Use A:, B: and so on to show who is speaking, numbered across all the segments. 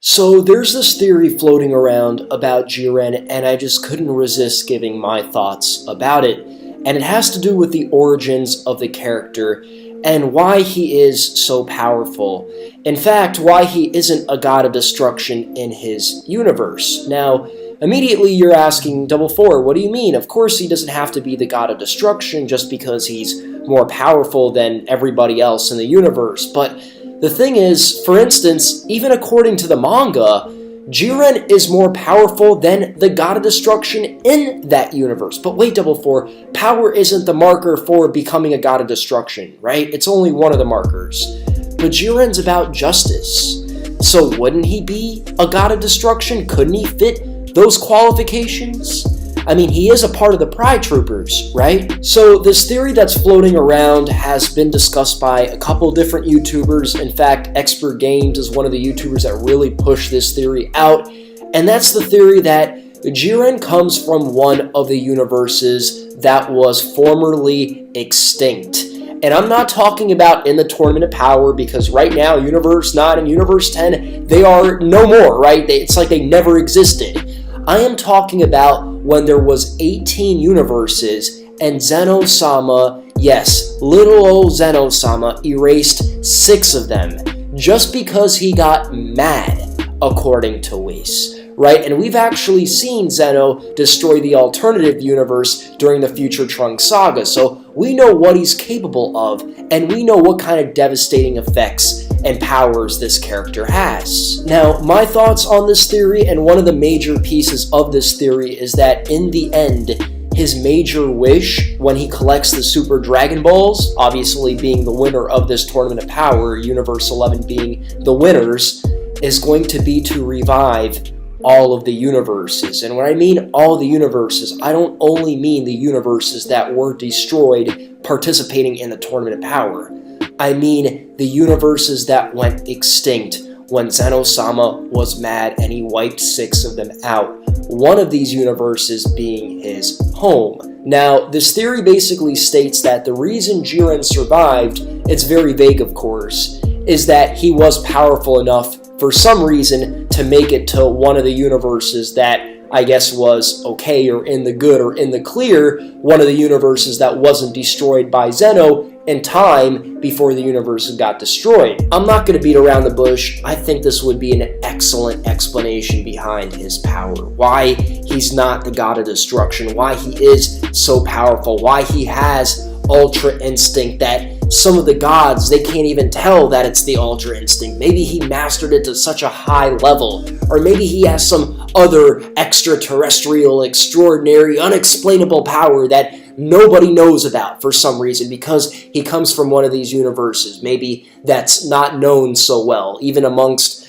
A: So there's this theory floating around about Jiren, and I just couldn't resist giving my thoughts about it. And it has to do with the origins of the character and why he is so powerful. In fact, why he isn't a god of destruction in his universe. Now, immediately you're asking, Double 4, what do you mean? Of course he doesn't have to be the god of destruction just because he's more powerful than everybody else in the universe. But the thing is, for instance, even according to the manga, Jiren is more powerful than the god of destruction in that universe. But wait, Double 4, power isn't the marker for becoming a god of destruction, right? It's only one of the markers. But Jiren's about justice. So wouldn't he be a god of destruction? Couldn't he fit those qualifications? I mean, he is a part of the Pride Troopers, right? So this theory that's floating around has been discussed by a couple different YouTubers. In fact, Expert Games is one of the YouTubers that really pushed this theory out. And that's the theory that Jiren comes from one of the universes that was formerly extinct. And I'm not talking about in the Tournament of Power, because right now, Universe 9 and Universe 10, they are no more, right? It's like they never existed. I am talking about when there was 18 universes and Zeno-sama, yes, little old Zeno-sama, erased 6 of them just because he got mad, according to Whis, right? And we've actually seen Zeno destroy the alternative universe during the Future Trunks saga, so we know what he's capable of, and we know what kind of devastating effects and powers this character has. Now, my thoughts on this theory, and one of the major pieces of this theory, is that in the end, his major wish when he collects the Super Dragon Balls, obviously being the winner of this Tournament of Power, Universe 11 being the winners, is going to be to revive all of the universes. And when I mean all the universes, I don't only mean the universes that were destroyed participating in the Tournament of Power. I mean the universes that went extinct when Zeno-sama was mad and he wiped 6 of them out. One of these universes being his home. Now, this theory basically states that the reason Jiren survived, it's very vague of course, is that he was powerful enough for some reason to make it to one of the universes that I guess was okay or in the good or in the clear, one of the universes that wasn't destroyed by Zeno in time before the universe got destroyed. I'm not going to beat around the bush. I think this would be an excellent explanation behind his power. Why he's not the god of destruction, why he is so powerful, why he has Ultra Instinct that some of the gods, they can't even tell that it's the Ultra Instinct. Maybe he mastered it to such a high level, or maybe he has some other extraterrestrial, extraordinary, unexplainable power that nobody knows about for some reason because he comes from one of these universes. Maybe that's not known so well, even amongst,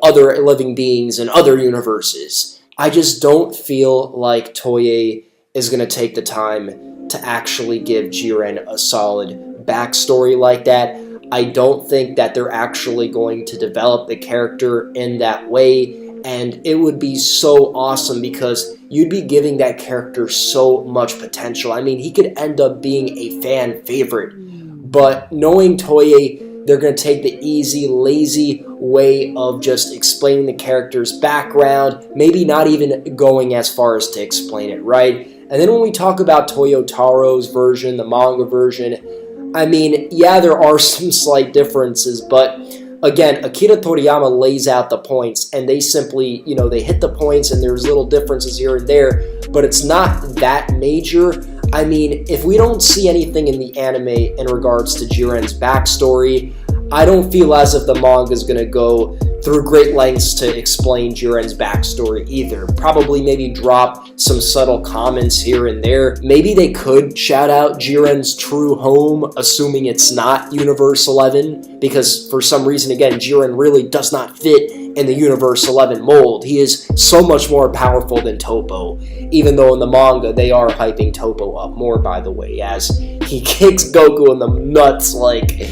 A: other living beings in other universes. I just don't feel like Toei is going to take the time to actually give Jiren a solid backstory like that. I don't think that they're actually going to develop the character in that way, and it would be so awesome because you'd be giving that character so much potential. I mean, he could end up being a fan favorite, but knowing Toei, they're going to take the easy, lazy way of just explaining the character's background, maybe not even going as far as to explain it, right? And then when we talk about Toyotaro's version, the manga version, I mean, yeah, there are some slight differences, but again, Akira Toriyama lays out the points, and they simply, they hit the points, and there's little differences here and there, but it's not that major. I mean, if we don't see anything in the anime in regards to Jiren's backstory, I don't feel as if the manga is going to go through great lengths to explain Jiren's backstory either. Probably maybe drop some subtle comments here and there. Maybe they could shout out Jiren's true home, assuming it's not Universe 11, because for some reason, again, Jiren really does not fit in the Universe 11 mold. He is so much more powerful than Toppo, even though in the manga they are hyping Toppo up more, by the way, as he kicks Goku in the nuts like...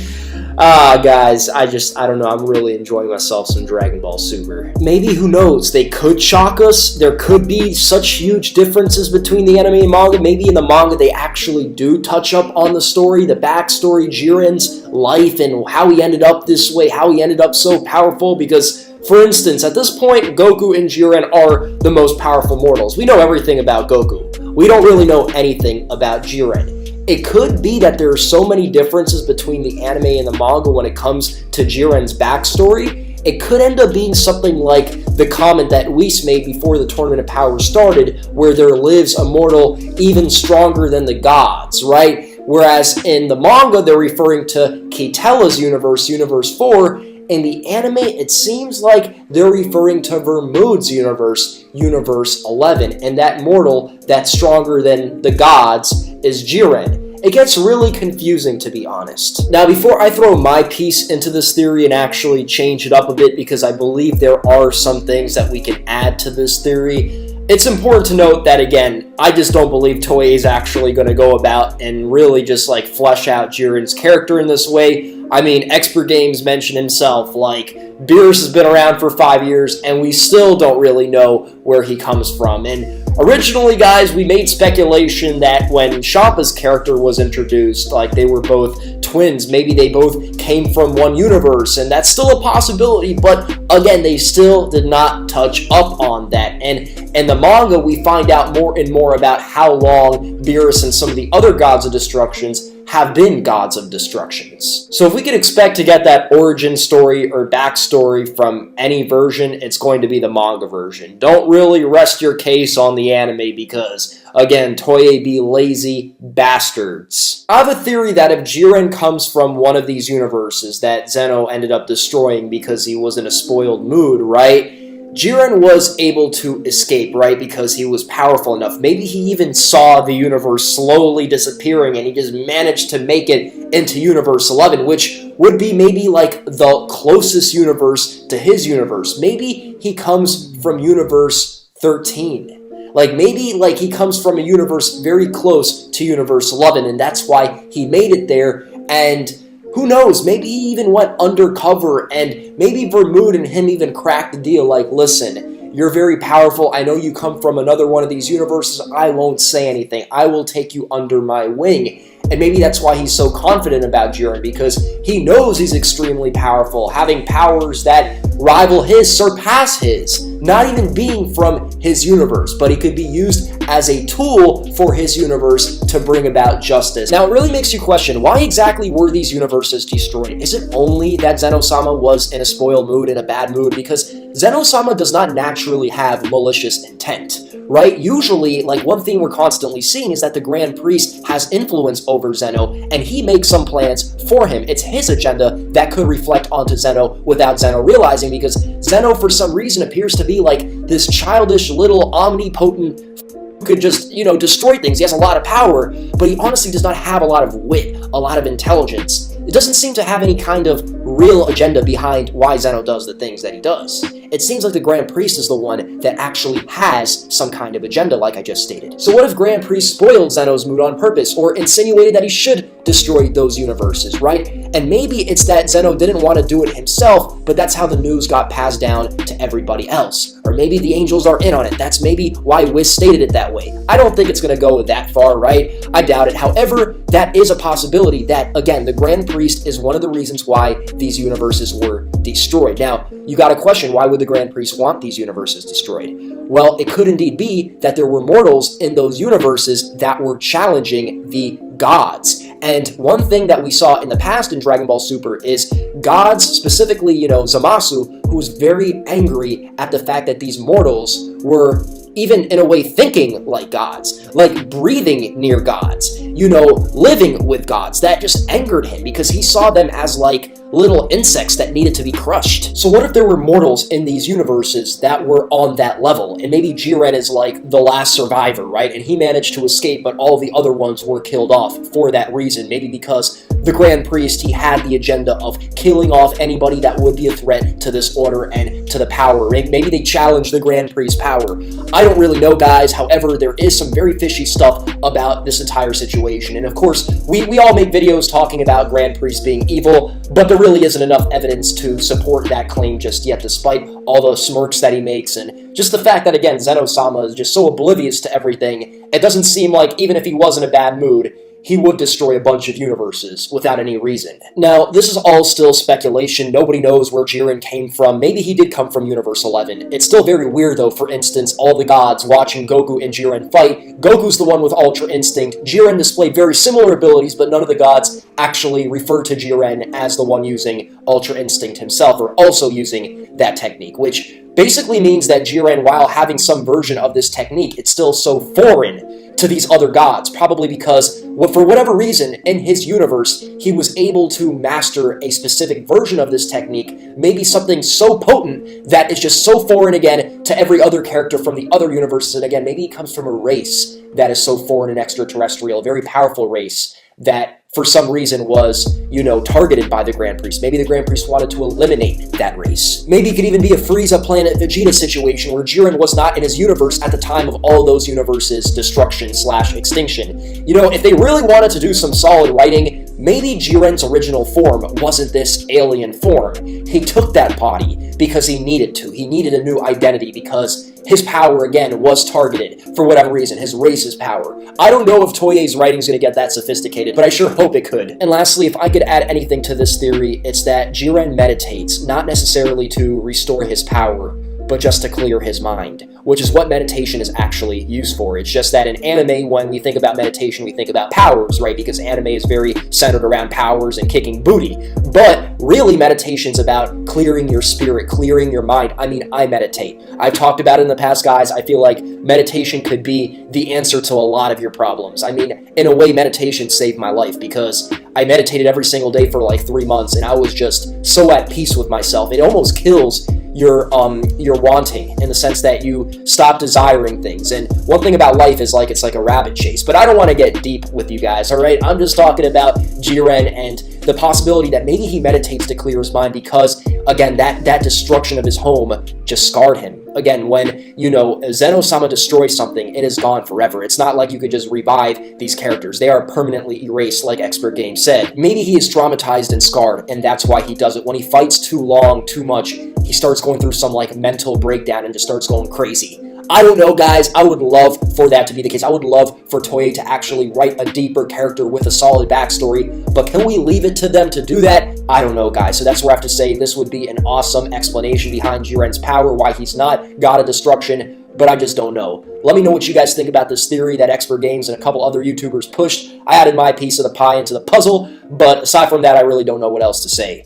A: guys, I don't know, I'm really enjoying myself some Dragon Ball Super. Maybe, who knows, they could shock us. There could be such huge differences between the anime and manga. Maybe in the manga they actually do touch up on the story, the backstory, Jiren's life, and how he ended up this way, how he ended up so powerful, because For instance, at this point, Goku and Jiren are the most powerful mortals. We know everything about Goku. We don't really know anything about Jiren. It could be that there are so many differences between the anime and the manga when it comes to Jiren's backstory. It could end up being something like the comment that Whis made before the Tournament of Power started, where there lives a mortal even stronger than the gods, right? Whereas in the manga, they're referring to Keitella's universe, Universe 4. In the anime, it seems like they're referring to Vermud's universe, Universe 11, and that mortal that's stronger than the gods is Jiren. It gets really confusing, to be honest. Now, before I throw my piece into this theory and actually change it up a bit, because I believe there are some things that we can add to this theory, it's important to note that, again, I just don't believe Toei is actually going to go about and really just, like, flesh out Jiren's character in this way. I mean, Expert Games mentioned himself, like, Beerus has been around for 5 years, and we still don't really know where he comes from. And originally, guys, we made speculation that when Champa's character was introduced, like, they were both twins, maybe they both came from one universe, and that's still a possibility, but again, they still did not touch up on that. And in the manga, we find out more and more about how long Beerus and some of the other gods of destructions have been gods of destructions. So if we could expect to get that origin story or backstory from any version, it's going to be the manga version. Don't really rest your case on the anime because, again, Toei be lazy bastards. I have a theory that if Jiren comes from one of these universes that Zeno ended up destroying because he was in a spoiled mood, right? Jiren was able to escape, right, because he was powerful enough. Maybe he even saw the universe slowly disappearing and he just managed to make it into Universe 11, which would be maybe like the closest universe to his universe. Maybe he comes from Universe 13. Like, maybe, like, he comes from a universe very close to Universe 11, and that's why he made it there, and who knows, maybe he even went undercover, and maybe Vermud and him even cracked the deal, like, listen, you're very powerful, I know you come from another one of these universes, I won't say anything, I will take you under my wing. And maybe that's why he's so confident about Jiren, because he knows he's extremely powerful, having powers that rival his, surpass his, not even being from his universe, but he could be used as a tool for his universe to bring about justice. Now, it really makes you question, why exactly were these universes destroyed? Is it only that Zeno-sama was in a spoiled mood, in a bad mood? Because Zeno-sama does not naturally have malicious intent, right? Usually, like, one thing we're constantly seeing is that the Grand Priest has influence over Zeno, and he makes some plans for him. It's his agenda that could reflect onto Zeno without Zeno realizing, because Zeno, for some reason, appears to be like this childish little omnipotent who could just, you know, destroy things. He has a lot of power, but he honestly does not have a lot of wit, a lot of intelligence. It doesn't seem to have any kind of real agenda behind why Zeno does the things that he does. It seems like the Grand Priest is the one that actually has some kind of agenda, like I just stated. So what if Grand Priest spoiled Zeno's mood on purpose, or insinuated that he should destroy those universes, right? And maybe it's that Zeno didn't want to do it himself, but that's how the news got passed down to everybody else. Or maybe the angels are in on it. That's maybe why Whis stated it that way. I don't think it's going to go that far, right? I doubt it. However, that is a possibility that, again, the Grand Priest is one of the reasons why these universes were destroyed. Now, you got a question, why would the Grand Priest want these universes destroyed? Well, it could indeed be that there were mortals in those universes that were challenging the gods. And one thing that we saw in the past in Dragon Ball Super is gods, specifically, you know, Zamasu, who was very angry at the fact that these mortals were even in a way thinking like gods, like breathing near gods, you know, living with gods. That just angered him because he saw them as like little insects that needed to be crushed. So what if there were mortals in these universes that were on that level? And maybe Jiren is like the last survivor, right? And he managed to escape, but all the other ones were killed off for that reason. Maybe because the Grand Priest, he had the agenda of killing off anybody that would be a threat to this order and to the power. Maybe they challenged the Grand Priest's power. I don't really know, guys. However, there is some very fishy stuff about this entire situation. And of course, we all make videos talking about Grand Priest being evil, but there really isn't enough evidence to support that claim just yet, despite all the smirks that he makes, and just the fact that, again, Zeno-sama is just so oblivious to everything. It doesn't seem like, even if he was in a bad mood, he would destroy a bunch of universes without any reason. Now, this is all still speculation. Nobody knows where Jiren came from. Maybe he did come from Universe 11. It's still very weird, though. For instance, all the gods watching Goku and Jiren fight. Goku's the one with Ultra Instinct. Jiren displayed very similar abilities, but none of the gods actually refer to Jiren as the one using Ultra Instinct himself, or also using that technique, which basically means that Jiren, while having some version of this technique, it's still so foreign to these other gods, probably because, for whatever reason, in his universe, he was able to master a specific version of this technique, maybe something so potent that is just so foreign, again, to every other character from the other universes, and again, maybe he comes from a race that is so foreign and extraterrestrial, a very powerful race that for some reason was, targeted by the Grand Priest. Maybe the Grand Priest wanted to eliminate that race. Maybe it could even be a Frieza Planet Vegeta situation where Jiren was not in his universe at the time of all those universes' destruction/extinction. If they really wanted to do some solid writing, maybe Jiren's original form wasn't this alien form. He took that body because he needed to. He needed a new identity because his power, again, was targeted for whatever reason, his race's power. I don't know if Toei's writing's going to get that sophisticated, but I sure hope it could. And lastly, if I could add anything to this theory, it's that Jiren meditates, not necessarily to restore his power, but just to clear his mind, which is what meditation is actually used for. It's just that in anime, when we think about meditation, we think about powers, right? Because anime is very centered around powers and kicking booty. But really, meditation's about clearing your spirit, clearing your mind. I meditate. I've talked about it in the past, guys. I feel like meditation could be the answer to a lot of your problems. In a way, meditation saved my life because I meditated every single day for like 3 months, and I was just so at peace with myself. It almost kills your wanting, in the sense that you stop desiring things. And one thing about life is it's like a rabbit chase. But I don't want to get deep with you guys, all right? I'm just talking about Jiren and the possibility that maybe he meditates to clear his mind because, again, that destruction of his home just scarred him. Again, when, Zeno-sama destroys something, it is gone forever. It's not like you could just revive these characters. They are permanently erased, like Expert Game said. Maybe he is traumatized and scarred, and that's why he does it. When he fights too long, too much, he starts going through some, mental breakdown and just starts going crazy. I don't know, guys. I would love for that to be the case. I would love for Toei to actually write a deeper character with a solid backstory, but can we leave it to them to do that? I don't know, guys. So that's where I have to say this would be an awesome explanation behind Jiren's power, why he's not God of Destruction, but I just don't know. Let me know what you guys think about this theory that Expert Games and a couple other YouTubers pushed. I added my piece of the pie into the puzzle, but aside from that, I really don't know what else to say.